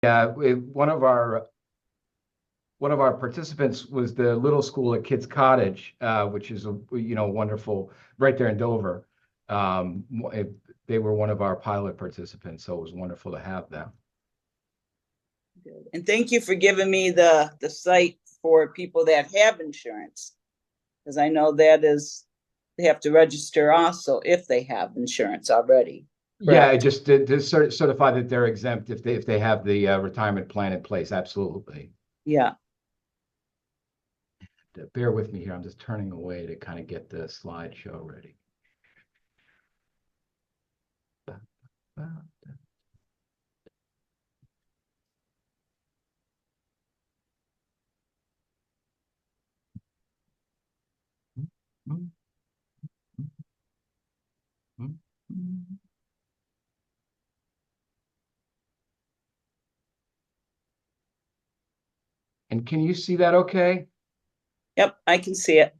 Yeah, one of our participants was the little school at Kids Cottage, which is wonderful right there in Dover. Um, it- they were one of our pilot participants, so it was wonderful to have them. Good. And thank you for giving me the site for people that have insurance, because I know that is they have to register also if they have insurance already. Yeah, Correct. just to certify that they're exempt if they have the retirement plan in place. Absolutely. Yeah. Bear with me here. I'm just turning away to kind of get the slideshow ready. And can you see that okay? Yep, I can see it.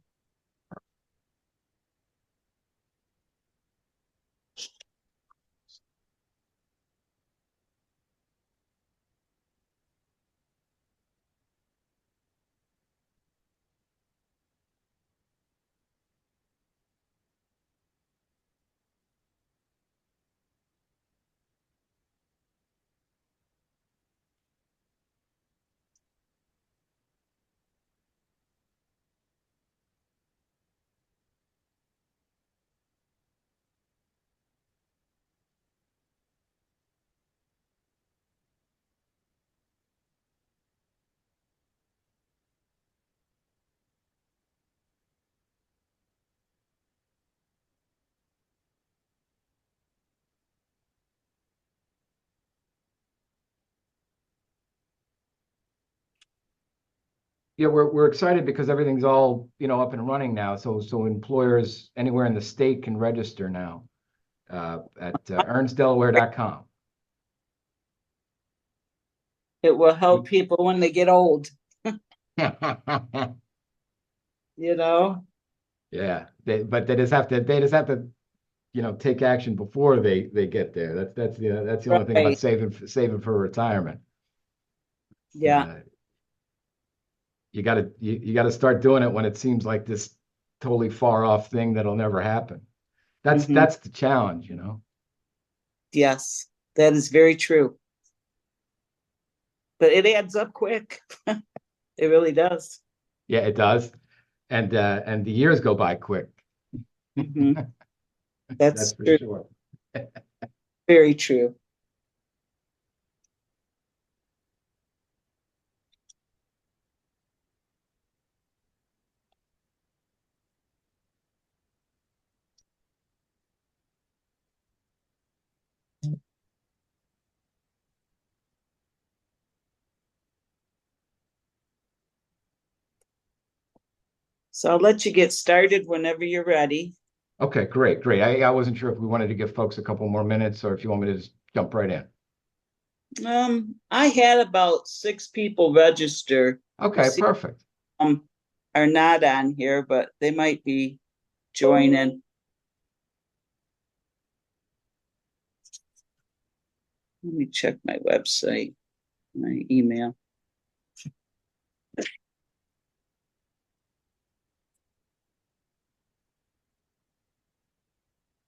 Yeah, we're excited because everything's all, up and running now. So employers anywhere in the state can register now at earnsdelaware.com. It will help people when they get old, you know? Yeah, but they just have to take action before they get there. That's the only thing about Right. saving for retirement. Yeah. Uh, you gotta start doing it when it seems like this totally far off thing that'll never happen. That's Hmm. that's the challenge. Yes, that is very true. But it adds up quick. It really does. Yeah, it does. And the years go by quick. Hmm. That's That's for true. sure. Very true. So I'll let you get started whenever you're ready. Okay, great, great. I wasn't sure if we wanted to give folks a couple more minutes or if you want me to just jump right in. I had about 6 people register. We'll Okay, see perfect. are not on here, but they might be joining. Let me check my website, my email.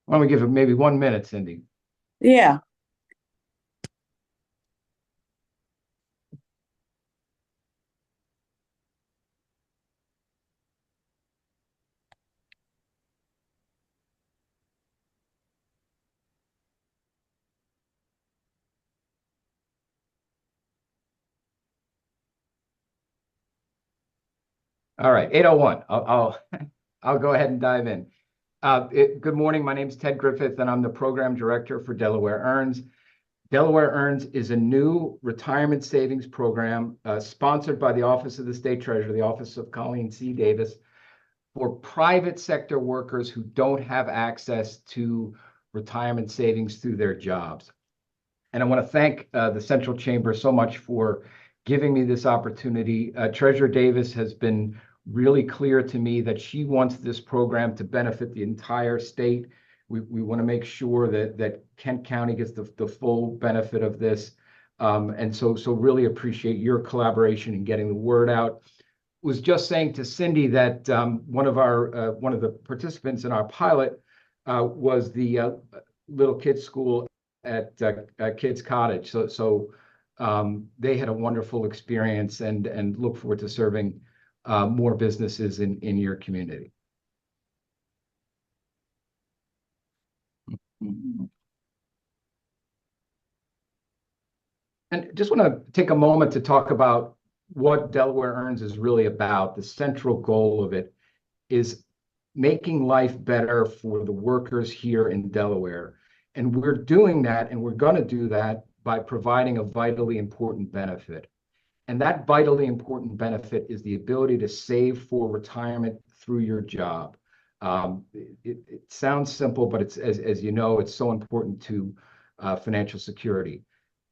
Why don't we give it maybe 1 minute, Cindy? Yeah. All right, 8:01. I'll go ahead and dive in. Good morning. My name is Ted Griffith, and I'm the program director for Delaware Earns. Delaware Earns is a new retirement savings program sponsored by the Office of the State Treasurer, the Office of Colleen C. Davis, for private sector workers who don't have access to retirement savings through their jobs. And I want to thank the Central Chamber so much for giving me this opportunity. Treasurer Davis has been really clear to me that she wants this program to benefit the entire state. We want to make sure that Kent County gets the full benefit of this. And so really appreciate your collaboration in getting the word out. Was just saying to Cindy that one of the participants in our pilot was the little kids school at Kids Cottage. So they had a wonderful experience and look forward to serving more businesses in your community. And just want to take a moment to talk about what Delaware Earns is really about. The central goal of it is making life better for the workers here in Delaware. And we're doing that, and we're going to do that by providing a vitally important benefit. And that vitally important benefit is the ability to save for retirement through your job. It sounds simple, but it's, as you know, it's so important to financial security.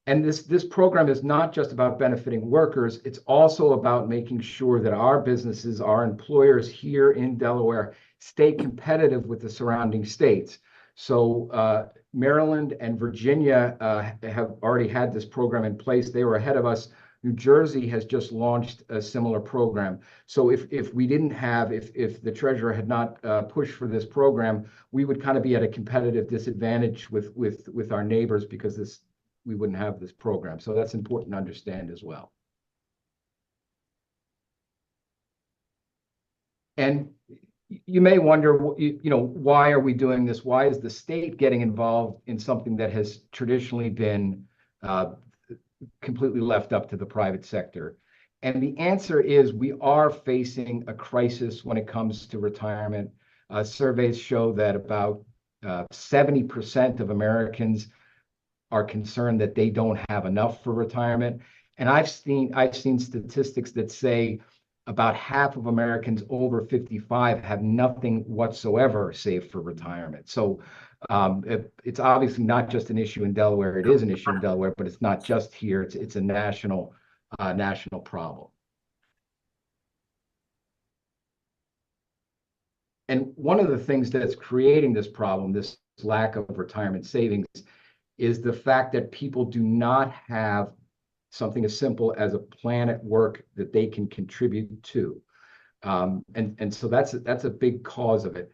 And this program is not just about benefiting workers, it's also about making sure that our businesses, our employers here in Delaware, stay competitive with the surrounding states. So Maryland and Virginia have already had this program in place. They were ahead of us. New Jersey has just launched a similar program. So if we didn't have, if the treasurer had not pushed for this program, we would kind of be at a competitive disadvantage with our neighbors because we wouldn't have this program. So that's important to understand as well. And you may wonder, why are we doing this? Why is the state getting involved in something that has traditionally been completely left up to the private sector? And the answer is we are facing a crisis when it comes to retirement. Surveys show that about 70% of Americans are concerned that they don't have enough for retirement. And I've seen statistics that say about half of Americans over 55 have nothing whatsoever saved for retirement. So it's obviously not just an issue in Delaware. It is an issue in Delaware, but it's not just here. It's a national problem. And one of the things that's creating this problem, this lack of retirement savings, is the fact that people do not have something as simple as a plan at work that they can contribute to. And so that's a big cause of it.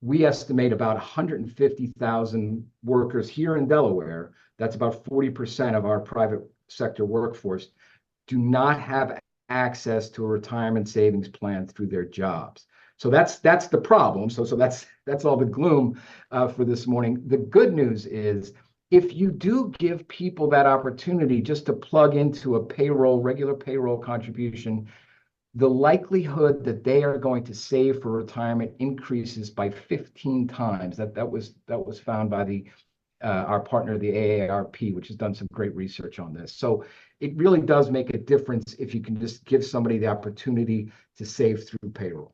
We estimate about 150,000 workers here in Delaware, that's about 40% of our private sector workforce, do not have access to a retirement savings plan through their jobs. So that's the problem. So that's all the gloom for this morning. The good news is, if you do give people that opportunity just to plug into a regular payroll contribution, the likelihood that they are going to save for retirement increases by 15 times. That was found by our partner, the AARP, which has done some great research on this. So it really does make a difference if you can just give somebody the opportunity to save through payroll.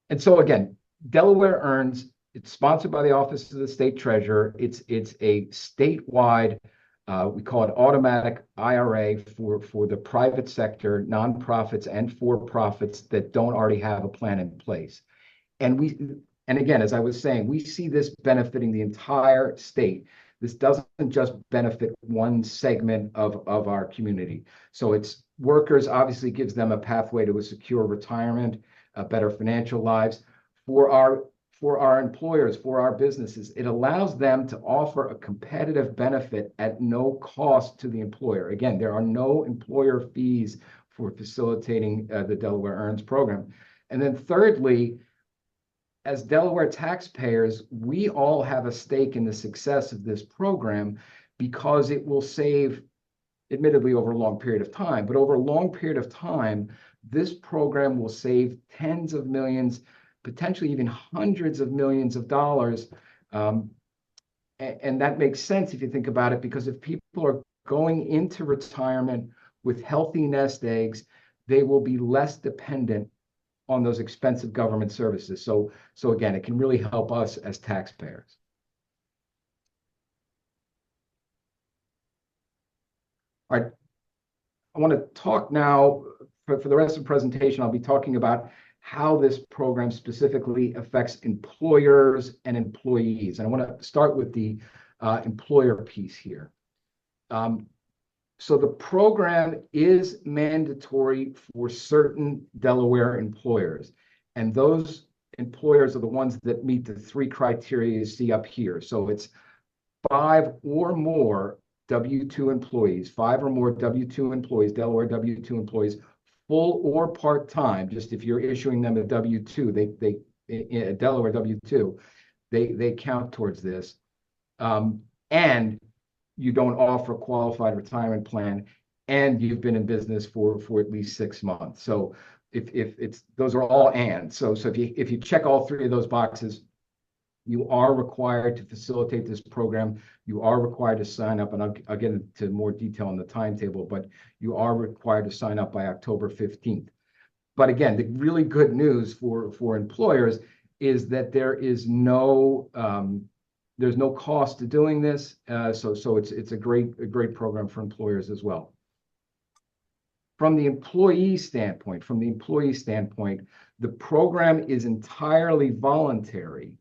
And so again, Delaware Earns, it's sponsored by the Office of the State Treasurer. It's a statewide, we call it automatic IRA for the private sector, nonprofits and for-profits that don't already have a plan in place. And again, as I was saying, we see this benefiting the entire state. This doesn't just benefit one segment of our community. So it's workers, obviously gives them a pathway to a secure retirement, better financial lives. For our employers, for our businesses, it allows them to offer a competitive benefit at no cost to the employer. Again, there are no employer fees for facilitating the Delaware Earns program. And then thirdly, as Delaware taxpayers, we all have a stake in the success of this program because it will save, admittedly over a long period of time, but over a long period of time, this program will save tens of millions, potentially even hundreds of millions of dollars. And that makes sense if you think about it, because if people are going into retirement with healthy nest eggs, they will be less dependent on those expensive government services. So again, it can really help us as taxpayers. All right, I want to talk now, for the rest of the presentation, I'll be talking about how this program specifically affects employers and employees. And I want to start with the employer piece here. So the program is mandatory for certain Delaware employers, and those employers are the ones that meet the three criteria you see up here. So it's 5 or more W-2 employees, 5 or more W-2 employees, Delaware W-2 employees, full or part-time. Just if you're issuing them a W-2, a Delaware W-2, they count towards this. And you don't offer a qualified retirement plan, and you've been in business for at least 6 months. So if it's those are all and. So if you check all three of those boxes, you are required to facilitate this program. You are required to sign up, and I'll get into more detail on the timetable, but you are required to sign up by October 15th. But again, the really good news for employers is that there's no cost to doing this. So it's a great program for employers as well. From the employee standpoint, the program is entirely voluntary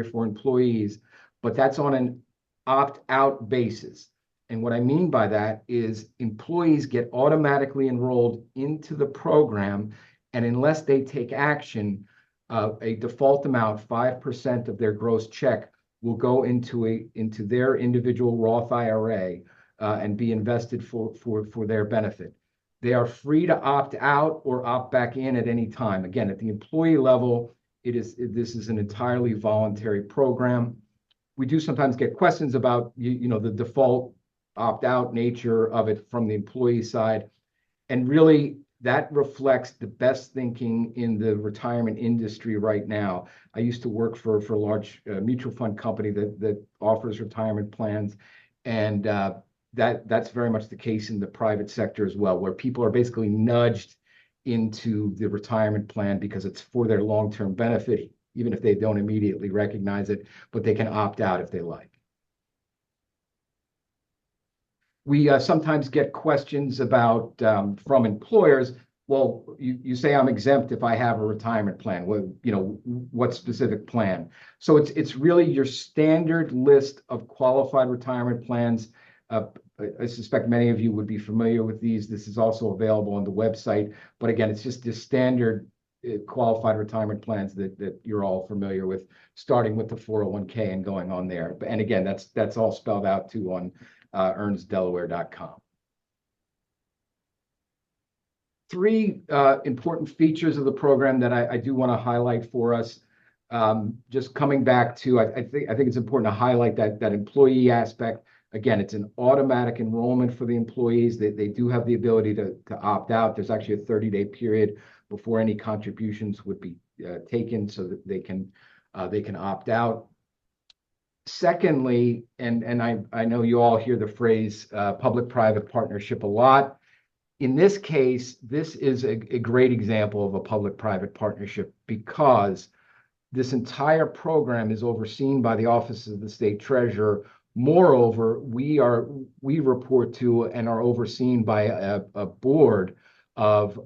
for employees, but that's on an opt-out basis. And what I mean by that is employees get automatically enrolled into the program, and unless they take action, a default amount, 5% of their gross check, will go into their individual Roth IRA and be invested for their benefit. They are free to opt out or opt back in at any time. Again, at the employee level, this is an entirely voluntary program. We do sometimes get questions about the default opt-out nature of it from the employee side, and really that reflects the best thinking in the retirement industry right now. I used to work for a large mutual fund company that offers retirement plans, and that's very much the case in the private sector as well, where people are basically nudged into the retirement plan because it's for their long-term benefit, even if they don't immediately recognize it, but they can opt out if they like. We sometimes get questions about from employers. Well, you say I'm exempt if I have a retirement plan. Well, what specific plan? So it's really your standard list of qualified retirement plans. I suspect many of you would be familiar with these. This is also available on the website. But again, it's just the standard qualified retirement plans that you're all familiar with, starting with the 401k and going on there. And again, that's all spelled out too on earnsdelaware.com. 3 important features of the program that I do want to highlight for us. Just coming back to, I think it's important to highlight that employee aspect. Again, it's an automatic enrollment for the employees. They do have the ability to opt out. There's actually a 30-day period before any contributions would be taken, so that they can opt out. Secondly, and I know you all hear the phrase public-private partnership a lot. In this case, this is a great example of a public-private partnership, because this entire program is overseen by the Office of the State Treasurer. Moreover, we report to and are overseen by a board of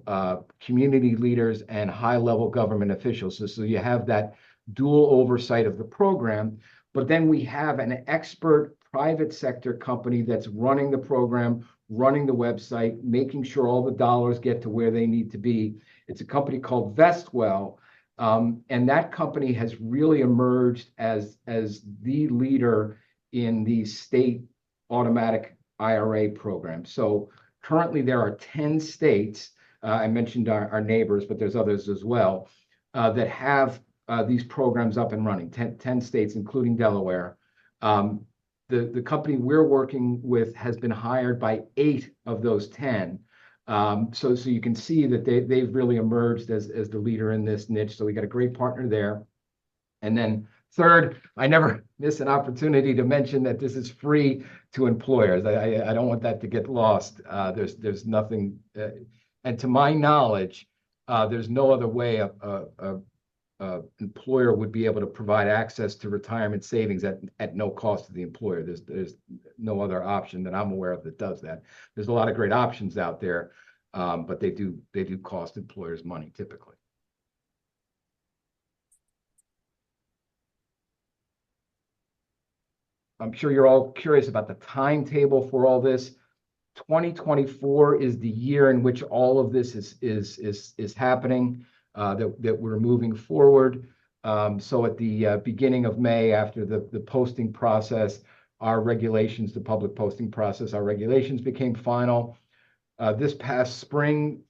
community leaders and high-level government officials. So you have that dual oversight of the program, but then we have an expert private sector company that's running the program, running the website, making sure all the dollars get to where they need to be. It's a company called Vestwell, and that company has really emerged as the leader in the state automatic IRA program. So currently there are 10 states, I mentioned our neighbors, but there's others as well, that have these programs up and running, 10 states, including Delaware. The company we're working with has been hired by 8 of those 10. So you can see that they've really emerged as the leader in this niche. So we got a great partner there. And then third, I never miss an opportunity to mention that this is free to employers. I don't want that to get lost. There's nothing, and to my knowledge, there's no other way a employer would be able to provide access to retirement savings at no cost to the employer. There's no other option that I'm aware of that does that. There's a lot of great options out there, but they do cost employers money typically. I'm sure you're all curious about the timetable for all this. 2024 is the year in which all of this is happening, that we're moving forward. So at the beginning of May, after the posting process, the public posting process, our regulations became final. This past spring,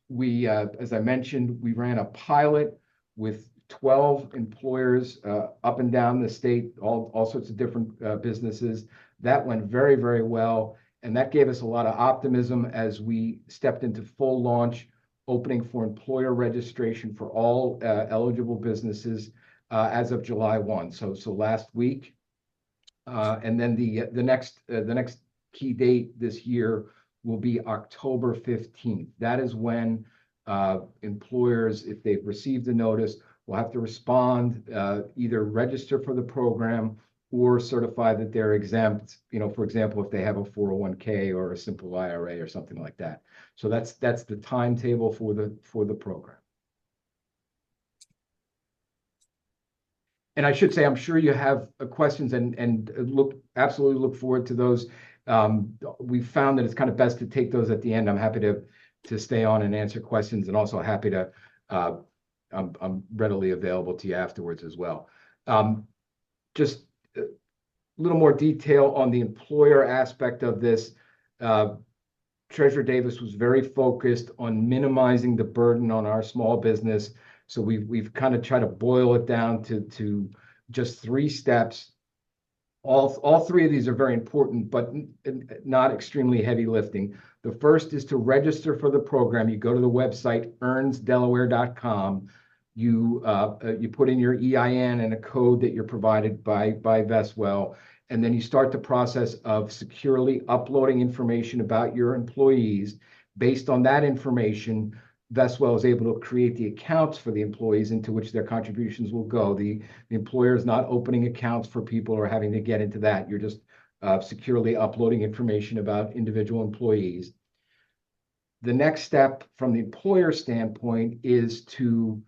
as I mentioned, we ran a pilot with 12 employers up and down the state, all sorts of different businesses. That went very, very well. And that gave us a lot of optimism as we stepped into full launch, opening for employer registration for all eligible businesses as of July 1. So last week. And then the next key date this year will be October 15th. That is when employers, if they've received a notice, will have to respond, either register for the program or certify that they're exempt, for example, if they have a 401k or a simple IRA or something like that. So that's the timetable for the program. And I should say, I'm sure you have questions and absolutely look forward to those. We found that it's kind of best to take those at the end. I'm happy to stay on and answer questions, and also happy to, I'm readily available to you afterwards as well. Just a little more detail on the employer aspect of this. Treasurer Davis was very focused on minimizing the burden on our small business. So we've kind of tried to boil it down to just 3 steps. All 3 of these are very important, but not extremely heavy lifting. The first is to register for the program. You go to the website, earnsdelaware.com. You put in your EIN and a code that you're provided by Vestwell, and then you start the process of securely uploading information about your employees. Based on that information, Vestwell is able to create the accounts for the employees into which their contributions will go. The employer is not opening accounts for people or having to get into that. You're just securely uploading information about individual employees. The next step from the employer standpoint is to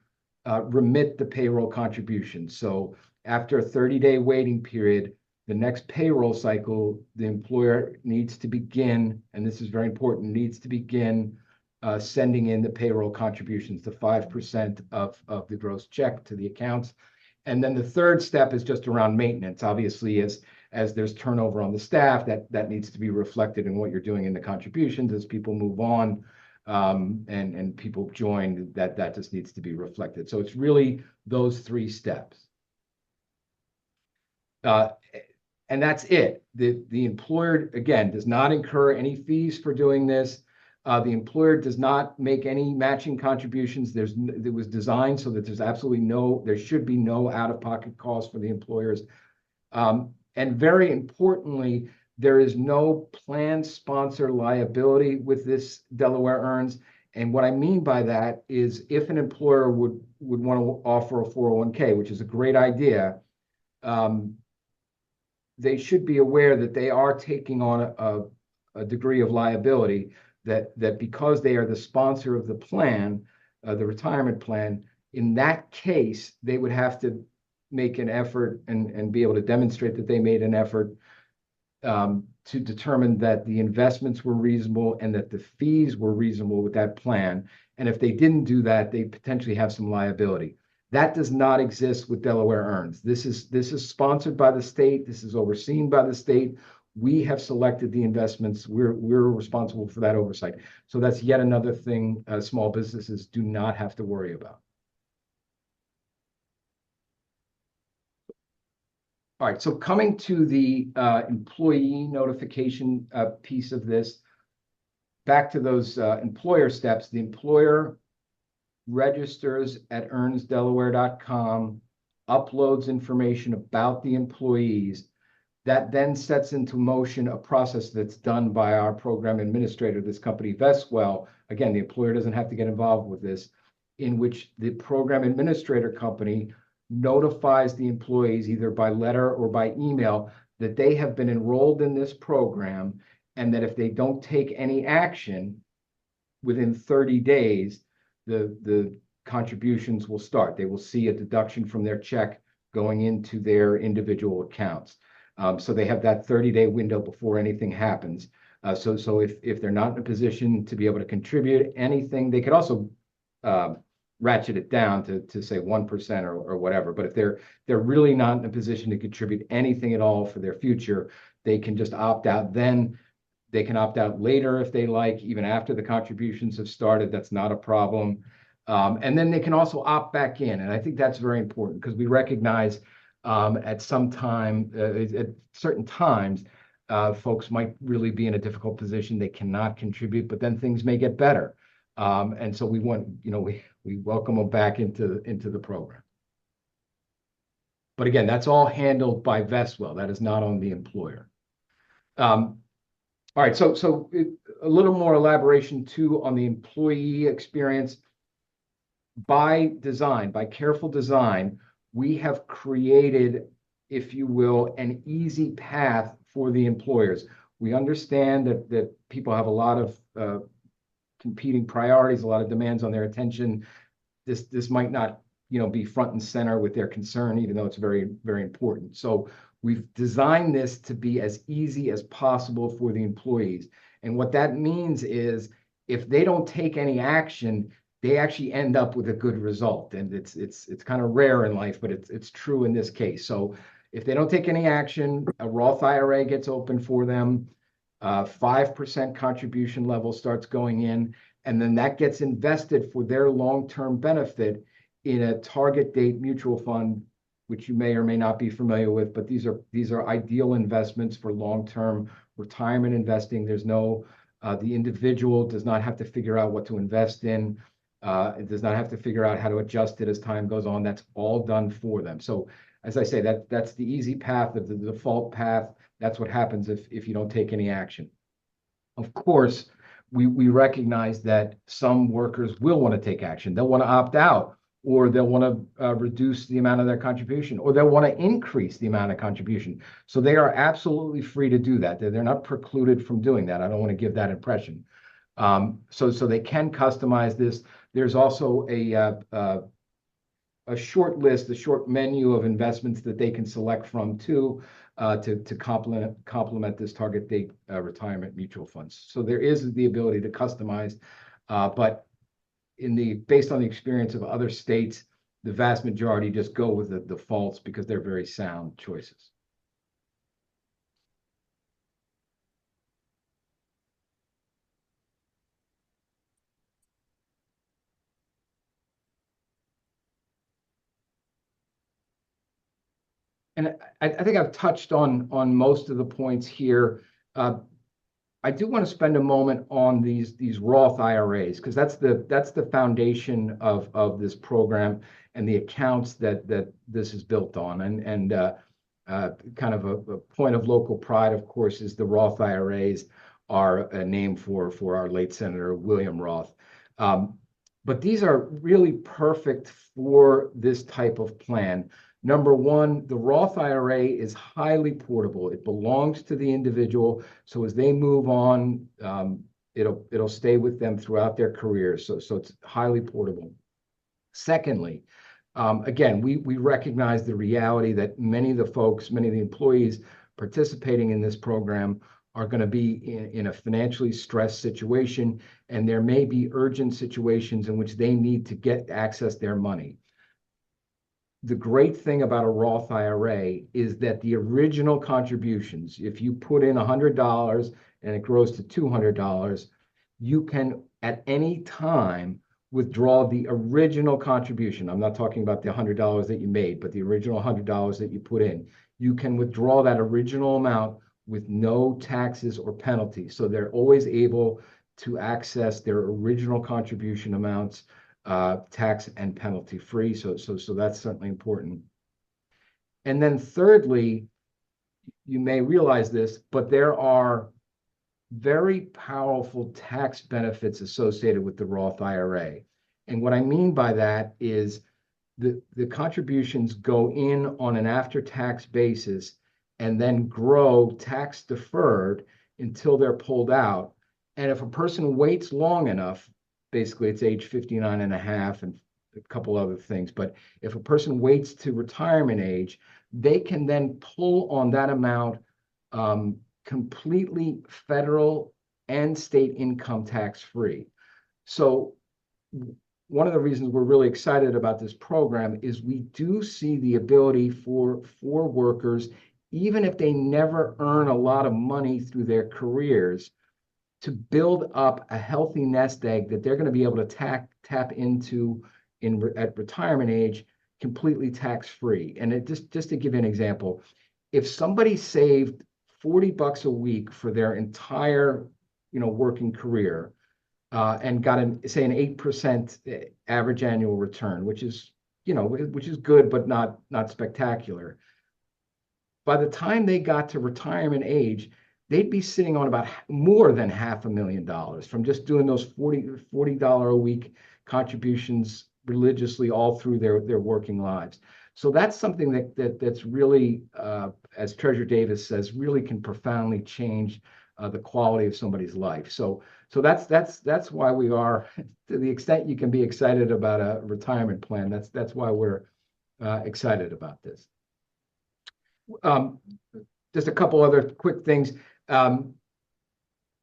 remit the payroll contribution. So after a 30-day waiting period, the next payroll cycle, the employer needs to begin, and this is very important, needs to begin sending in the payroll contributions, the 5% of the gross check to the accounts. And then the third step is just around maintenance. Obviously, as there's turnover on the staff, that needs to be reflected in what you're doing in the contributions. As people move on and people join, that just needs to be reflected. So it's really those 3 steps. And that's it. The employer, again, does not incur any fees for doing this. The employer does not make any matching contributions. It was designed so that there should be no out-of-pocket costs for the employers. And very importantly, there is no plan sponsor liability with this Delaware Earns. And what I mean by that is, if an employer would want to offer a 401k, which is a great idea, they should be aware that they are taking on a degree of liability, that because they are the sponsor of the plan, the retirement plan, in that case, they would have to make an effort and be able to demonstrate that they made an effort to determine that the investments were reasonable and that the fees were reasonable with that plan. And if they didn't do that, they potentially have some liability. That does not exist with Delaware Earns. This is sponsored by the state. This is overseen by the state. We have selected the investments. We're responsible for that oversight. So that's yet another thing small businesses do not have to worry about. All right, so coming to the employee notification piece of this, back to those employer steps. The employer registers at earnsdelaware.com, uploads information about the employees. That then sets into motion a process that's done by our program administrator, this company, Vestwell. Again, the employer doesn't have to get involved with this, in which the program administrator company notifies the employees either by letter or by email that they have been enrolled in this program, and that if they don't take any action within 30 days, the contributions will start. They will see a deduction from their check going into their individual accounts. So they have that 30-day window before anything happens. So if they're not in a position to be able to contribute anything, they could also ratchet it down to say 1% or whatever. But if they're really not in a position to contribute anything at all for their future, they can just opt out. Then they can opt out later if they like, even after the contributions have started. That's not a problem. And then they can also opt back in. And I think that's very important because we recognize at some time, at certain times, folks might really be in a difficult position. They cannot contribute, but then things may get better. And so we want, we welcome them back into the program. But again, that's all handled by Vestwell. That is not on the employer. All right, so a little more elaboration too on the employee experience. By design, by careful design, we have created, if you will, an easy path for the employers. We understand that people have a lot of competing priorities, a lot of demands on their attention. This might not, be front and center with their concern, even though it's very, very important. So we've designed this to be as easy as possible for the employees. And what that means is if they don't take any action, they actually end up with a good result. And it's kind of rare in life, but it's true in this case. So if they don't take any action, a Roth IRA gets open for them, 5% contribution level starts going in, and then that gets invested for their long-term benefit in a target date mutual fund, which you may or may not be familiar with, but these are ideal investments for long-term retirement investing. There's no, the individual does not have to figure out what to invest in. It does not have to figure out how to adjust it as time goes on. That's all done for them. So as I say, that's the easy path, of the default path. That's what happens if you don't take any action. Of course, we recognize that some workers will want to take action. They'll want to opt out, or they'll want to reduce the amount of their contribution, or they'll want to increase the amount of contribution. So they are absolutely free to do that. They're not precluded from doing that. I don't want to give that impression. So they can customize this. There's also a short list, a short menu of investments that they can select from too, to complement this target date retirement mutual funds. So there is the ability to customize, but based on the experience of other states, the vast majority just go with the defaults because they're very sound choices. And I think I've touched on most of the points here. I do want to spend a moment on these Roth IRAs, because that's the foundation of this program and the accounts that this is built on. And kind of a point of local pride, of course, is the Roth IRAs are a name for our late Senator William Roth. But these are really perfect for this type of plan. Number one, the Roth IRA is highly portable. It belongs to the individual. So as they move on, it'll stay with them throughout their careers. So it's highly portable. Secondly, again, we recognize the reality that many of the employees participating in this program are going to be in a financially stressed situation, and there may be urgent situations in which they need to access their money. The great thing about a Roth IRA is that the original contributions, if you put in $100 and it grows to $200, you can at any time withdraw the original contribution. I'm not talking about the $100 that you made, but the original $100 that you put in. You can withdraw that original amount with no taxes or penalties. So they're always able to access their original contribution amounts, tax and penalty free. So that's certainly important. And then thirdly, you may realize this, but there are very powerful tax benefits associated with the Roth IRA. And what I mean by that is the contributions go in on an after-tax basis and then grow tax deferred until they're pulled out. And if a person waits long enough, basically it's age 59 and a half and a couple other things, but if a person waits to retirement age, they can then pull on that amount completely federal and state income tax free. So one of the reasons we're really excited about this program is we do see the ability for workers, even if they never earn a lot of money through their careers, to build up a healthy nest egg that they're going to be able to tap into at retirement age, completely tax free. And it just to give you an example, if somebody saved $40 a week for their entire working career, and got say an 8% average annual return, which is good but not spectacular. By the time they got to retirement age, they'd be sitting on about more than $500,000 from just doing those $40 a week contributions religiously all through their working lives. So that's something that's really, as Treasurer Davis says, really can profoundly change the quality of somebody's life. So that's why we are, to the extent you can be excited about a retirement plan. That's why we're excited about this. Just a couple other quick things.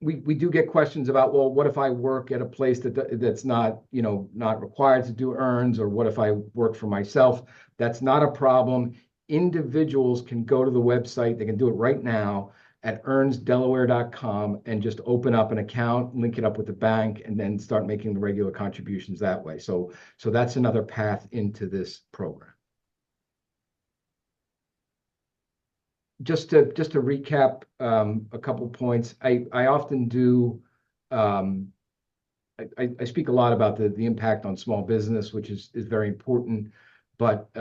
We do get questions about, well, what if I work at a place that's not required to do earns, or what if I work for myself? That's not a problem. Individuals can go to the website. They can do it right now at earnsdelaware.com and just open up an account, link it up with the bank, and then start making the regular contributions that way. So that's another path into this program. Just to recap a couple points, I often do. I speak a lot about the impact on small business, which is very important. But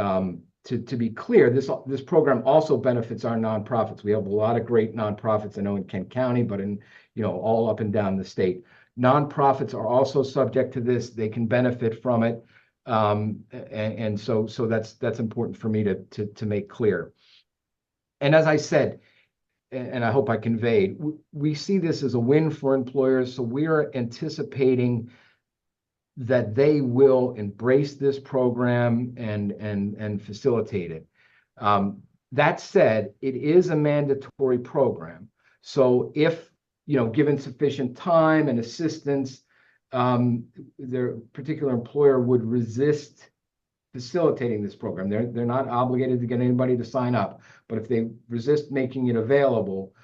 to be clear, this program also benefits our nonprofits. We have a lot of great nonprofits, I know, in Kent County, but in all up and down the state. Nonprofits are also subject to this. They can benefit from it, and so that's important for me to make clear. And as I said, and I hope I conveyed, we see this as a win for employers. So we are anticipating that they will embrace this program and facilitate it. That said, it is a mandatory program. So if given sufficient time and assistance, their particular employer would resist facilitating this program. They're not obligated to get anybody to sign up, but if they resist making it available,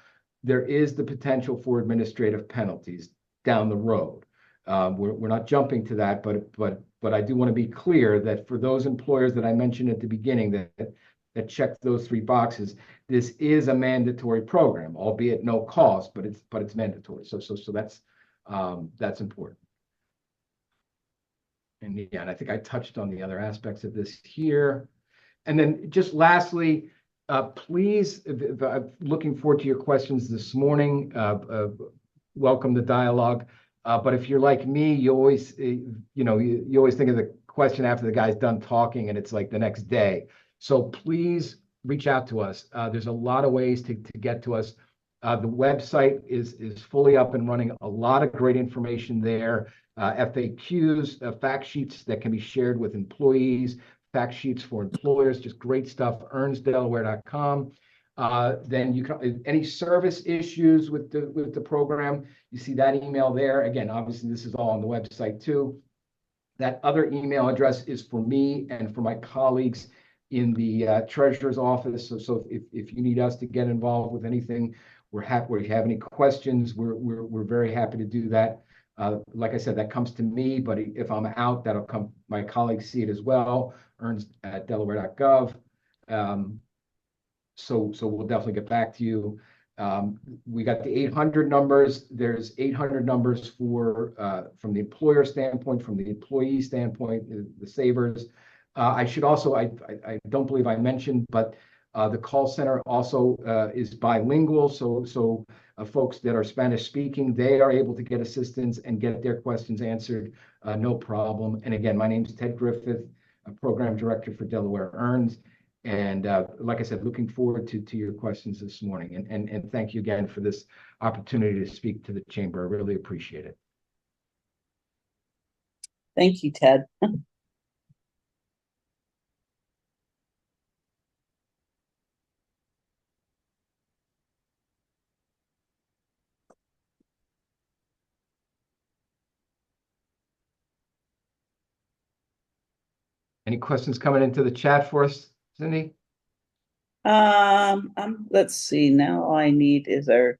there is the potential for administrative penalties down the road. We're not jumping to that, but I do want to be clear that for those employers that I mentioned at the beginning that check those 3 boxes, this is a mandatory program, albeit no cost, but it's mandatory. So that's important. And yeah, and I think I touched on the other aspects of this here. And then just lastly, please, I'm looking forward to your questions this morning. Welcome the dialogue. But if you're like me, you always think of the question after the guy's done talking, and it's like the next day. So please reach out to us. There's a lot of ways to get to us. The website is fully up and running. A lot of great information there. FAQs, fact sheets that can be shared with employees, fact sheets for employers, just great stuff. earnsdelaware.com. Then you can, any service issues with the program, you see that email there. Again, obviously this is all on the website too. That other email address is for me and for my colleagues in the treasurer's office. So if you need us to get involved with anything, we're happy. If you have any questions, we're very happy to do that. Like I said, that comes to me, but if I'm out, that'll come, my colleagues see it as well, earns@delaware.gov. So we'll definitely get back to you. We got the 800 numbers. There's 800 numbers for from the employer standpoint, from the employee standpoint, the savers. I should also, I don't believe I mentioned, but the call center also is bilingual. So folks that are Spanish speaking, they are able to get assistance and get their questions answered, no problem. And again, my name is Ted Griffith, a program director for Delaware Earns. And like I said, looking forward to your questions this morning. And thank you again for this opportunity to speak to the chamber. I really appreciate it. Thank you, Ted. 。 . 。 . 。 . 。 . . . . . . . . . 。 . . 。 . 。 . . 。 . . . 。 . . 。 . . 。 . . 。 . . 。 . . . . . . . 。 . . Any questions coming into the chat for us, Cindy? Let's see, now all I need is I'm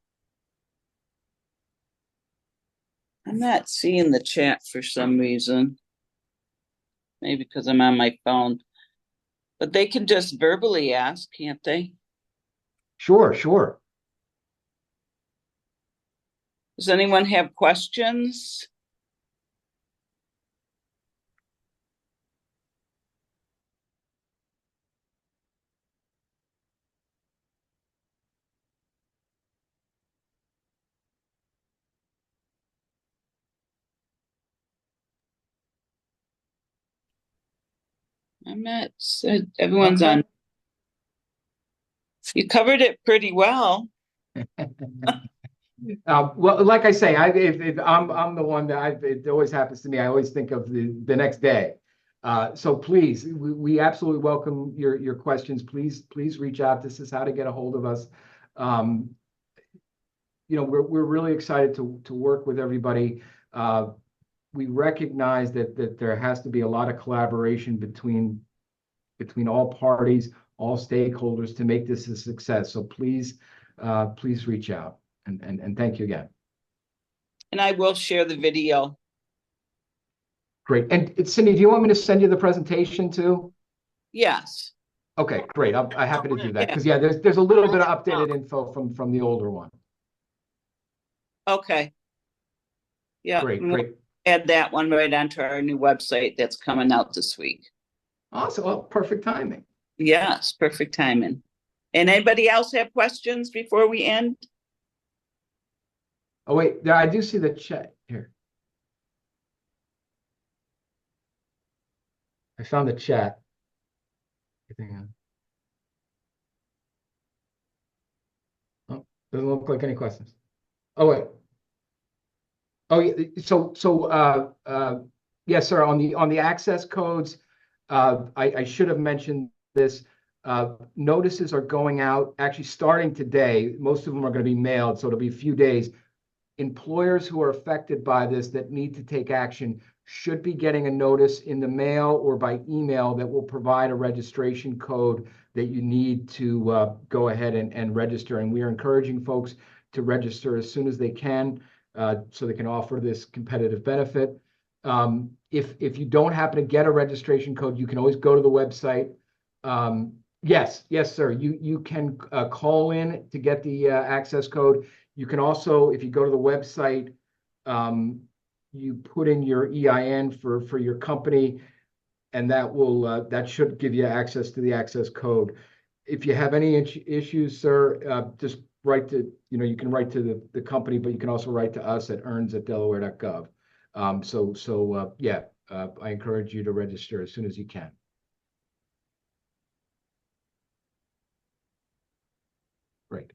not seeing the chat for some reason. Maybe because I'm on my phone. But they can just verbally ask, can't they? Sure, sure. Does anyone have questions? I'm not, everyone's on. You covered it pretty well. Well, like I say, I'm the one that it always happens to me. I always think of the next day. So please, we absolutely welcome your questions. Please reach out. This is how to get a hold of us. We're really excited to work with everybody. We recognize that there has to be a lot of collaboration between all parties, all stakeholders to make this a success. So please reach out and thank you again. And I will share the video. Great. And Cindy, do you want me to send you the presentation too? Yes. Okay, great. I'm happy to do that because there's a little bit of updated info from the older one. Okay. Yeah. Great. We'll add that one right onto our new website that's coming out this week. Awesome. Well, perfect timing. Yes, perfect timing. And anybody else have questions before we end? Oh, wait, there, I do see the chat here. I found the chat. Oh, doesn't look like any questions. Oh, wait. Oh, yeah. Yes, sir. On the access codes, I should have mentioned this. Notices are going out actually starting today. Most of them are going to be mailed, so it'll be a few days. Employers who are affected by this that need to take action should be getting a notice in the mail or by email that will provide a registration code that you need to go ahead and register. And we are encouraging folks to register as soon as they can so they can offer this competitive benefit. If you don't happen to get a registration code, you can always go to the website. Yes, sir. You can call in to get the access code. You can also, if you go to the website, you put in your EIN for your company, and that should give you access to the access code. If you have any issues, sir, just write to, you can write to the company, but you can also write to us at earns@delaware.gov. I encourage you to register as soon as you can. Great.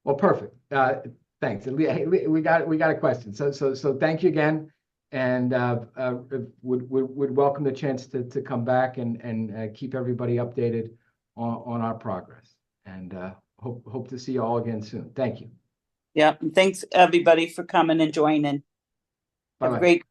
Well, perfect. Thanks. We got a question. So thank you again, and would welcome the chance to come back and keep everybody updated on our progress. And hope to see you all again soon. Thank you. Yeah. And thanks everybody for coming and joining. Bye-bye. Have a great